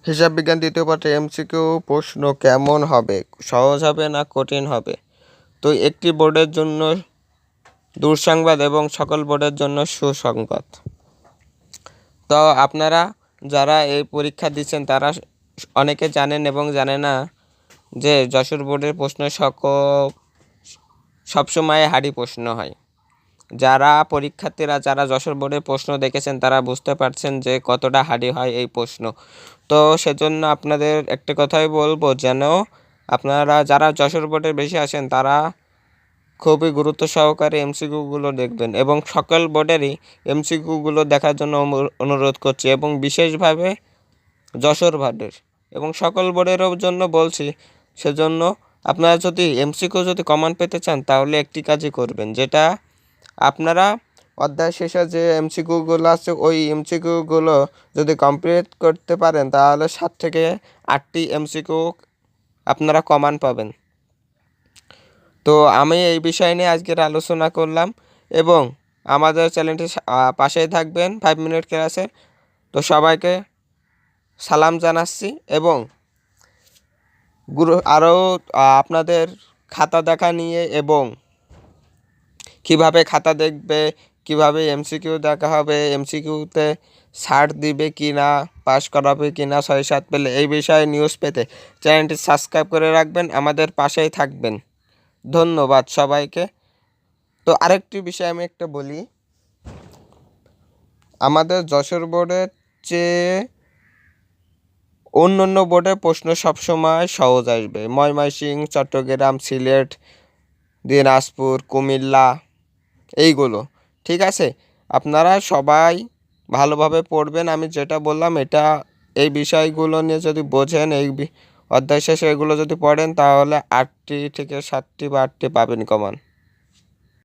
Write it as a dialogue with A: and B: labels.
A: হিসাব বিজ্ঞান দ্বিতীয় পাঠে এমসিকিউ প্রশ্ন কেমন হবে, সহজ হবে না কঠিন হবে? তো একটি বোর্ডের জন্য দুঃসংবাদ এবং সকল বোর্ডের জন্য সুসংবাদ। তো আপনারা যারা এই পরীক্ষা দিচ্ছেন তারা অনেকে জানেন এবং জানে না যে যশোর বোর্ডের প্রশ্ন সবসময় হার্ড প্রশ্ন হয়। যারা পরীক্ষার্থীরা যারা যশোর বোর্ডের প্রশ্ন দেখেছেন তারা বুঝতে পারছেন যে কতটা হার্ড হয় এই প্রশ্ন। তো সেজন্য আপনাদের একটা কথাই বলবো, যেন আপনারা যারা যশোর বোর্ডে বেশি আসেন তারা খুবই গুরুত্ব সহকারে এমসিকিউগুলো দেখবেন এবং সকল বোর্ডেরই এমসিকিউগুলো দেখার জন্য অনুরোধ করছি, এবং বিশেষভাবে যশোর বোর্ডের এবং সকল বোর্ডেরও জন্য বলছি। সেজন্য আপনারা যদি এমসিকিউ যদি কমন পেতে চান তাহলে একটি কাজই করবেন, যেটা আপনারা অধ্যায় শেষে যে এমসিকিউগুলো আছে ওই এমসিকিউগুলো যদি কমপ্লিট করতে পারেন তাহলে 7 থেকে 8টি এমসিকিউ আপনারা কমন পাবেন। তো আমি এই বিষয় নিয়ে আজকের আলোচনা করলাম, এবং আমাদের চ্যানেলটি পাশেই থাকবেন 5 মিনিট ক্লাসের। তো সবাইকে সালাম জানাচ্ছি, এবং আরও আপনাদের খাতা দেখা নিয়ে এবং কিভাবে খাতা দেখবে, কিভাবে এমসিকিউ দেখা হবে, এমসিকিউতে ছাড় দিবে কি না, পাস করাবে কি না 6-7 পেলে, এই বিষয়ে নিউজ পেতে চ্যানেলটি সাবস্ক্রাইব করে রাখবেন, আমাদের পাশেই থাকবেন। ধন্যবাদ সবাইকে। তো আরেকটি বিষয় আমি একটা বলি, আমাদের যশোর বোর্ডের চেয়ে অন্য বোর্ডের প্রশ্ন সবসময় সহজ আসবে। ময়মনসিংহ, চট্টগ্রাম, সিলেট, দিনাজপুর, কুমিল্লা, এইগুলো ঠিক আছে। আপনারা সবাই ভালোভাবে পড়বেন। আমি যেটা বললাম এই বিষয়গুলো নিয়ে যদি বোঝেন, এই অধ্যায় শেষে এগুলো যদি পড়েন তাহলে 8টি থেকে 7টি বা 8টি পাবেন কমন।